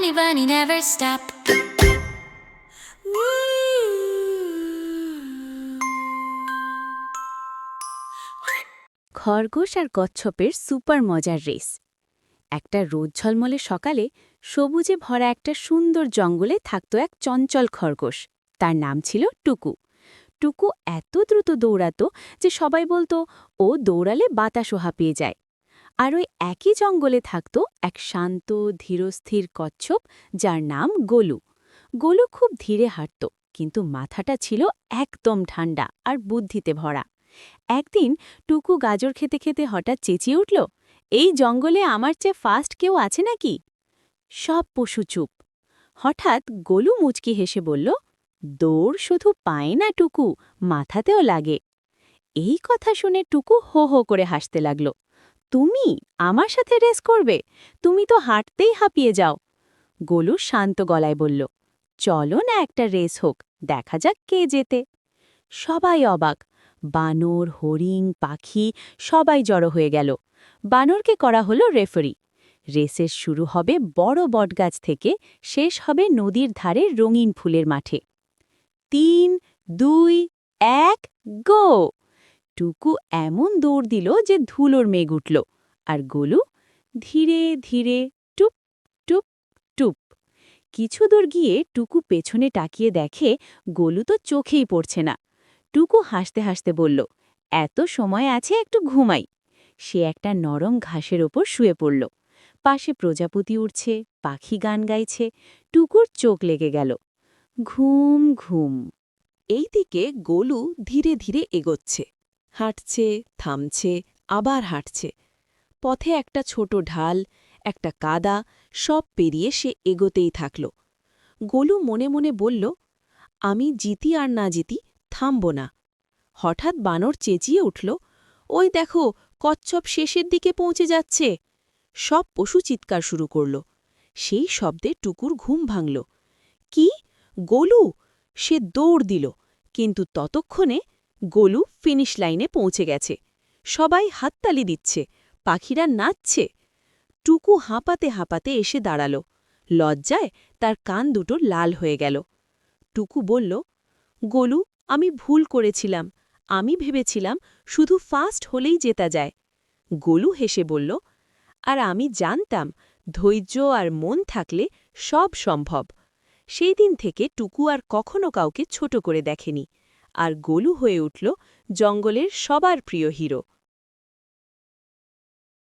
Bunny, bunny, never stop. খরগোশ আর কচ্ছপের super মজার রেস। একটা রোদ ঝলমলে সকালে সবুজে ভরা একটা সুন্দর জঙ্গলে থাকত এক চঞ্চল খরগোশ। তার নাম ছিল টুকু। টুকু এত দ্রুত দৌড়াতো যে সবাই বলতো ও দৌড়ালে বাতাসও হাঁপিয়ে যায়। আর ওই একই জঙ্গলে থাকত এক শান্ত ধীরস্থির কচ্ছপ যার নাম গোলু। গোলু খুব ধীরে হাঁটত, কিন্তু মাথাটা ছিল একদম ঠান্ডা আর বুদ্ধিতে ভরা। একদিন টুকু গাজর খেতে খেতে হঠাৎ চেঁচিয়ে উঠল, এই জঙ্গলে আমার চেয়ে ফাস্ট কেউ আছে নাকি? সব পশু চুপ। হঠাৎ গোলু মুচকি হেসে বলল, দৌড় শুধু পায় না টুকু, মাথাতেও লাগে। এই কথা শুনে টুকু হো হো করে হাসতে লাগল। তুমি আমার সাথে রেস করবে? তুমি তো হাঁটতেই হাঁপিয়ে যাও। গোলু শান্ত গলায় বলল, চলো না একটা রেস হোক, দেখা যাক কে জেতে। সবাই অবাক। বানর, হরিণ, পাখি সবাই জড়ো হয়ে গেল। বানরকে করা হলো রেফারি। রেসের শুরু হবে বড় বটগাছ থেকে, শেষ হবে নদীর ধারে রঙিন ফুলের মাঠে। ৩, ২, ১, গো! টুকু এমন দৌড় দিল যে ধুলোর মেঘ উঠল। আর গোলু ধীরে ধীরে টুপ টুপ টুপ। কিছু দূর গিয়ে টুকু পেছনে তাকিয়ে দেখে গোলু তো চোখেই পড়ছে না। টুকু হাসতে হাসতে বলল, এত সময় আছে, একটু ঘুমাই। সে একটা নরম ঘাসের ওপর শুয়ে পড়ল। পাশে প্রজাপতি উড়ছে, পাখি গান গাইছে। টুকুর চোখ লেগে গেল। ঘুম ঘুম। এইদিকে গোলু ধীরে ধীরে এগোচ্ছে, হাঁটছে, থামছে, আবার হাঁটছে। পথে একটা ছোট ঢাল, একটা কাদা, সব পেরিয়ে সে এগোতেই থাকল। গোলু মনে মনে বলল, আমি জিতি আর না জিতি, থামব না। হঠাৎ বানর চেঁচিয়ে উঠল, ওই দেখো, কচ্ছপ শেষের দিকে পৌঁছে যাচ্ছে। সব পশু চিৎকার শুরু করল। সেই শব্দে টুকুর ঘুম ভাঙল। কি? গোলু! সে দৌড় দিল, কিন্তু ততক্ষণে গোলু ফিনিশ লাইনে পৌঁছে গেছে। সবাই হাততালি দিচ্ছে, পাখিরা নাচছে। টুকু হাঁপাতে হাঁপাতে এসে দাঁড়াল। লজ্জায় তার কান দুটো লাল হয়ে গেল। টুকু বলল, গোলু, আমি ভুল করেছিলাম। আমি ভেবেছিলাম শুধু ফাস্ট হলেই জেতা যায়। গোলু হেসে বলল, আর আমি জানতাম ধৈর্য আর মন থাকলে সব সম্ভব। সেই দিন থেকে টুকু আর কখনো কাউকে ছোট করে দেখেনি, আর গোলু হয়ে উঠল জঙ্গলের সবার প্রিয় হিরো।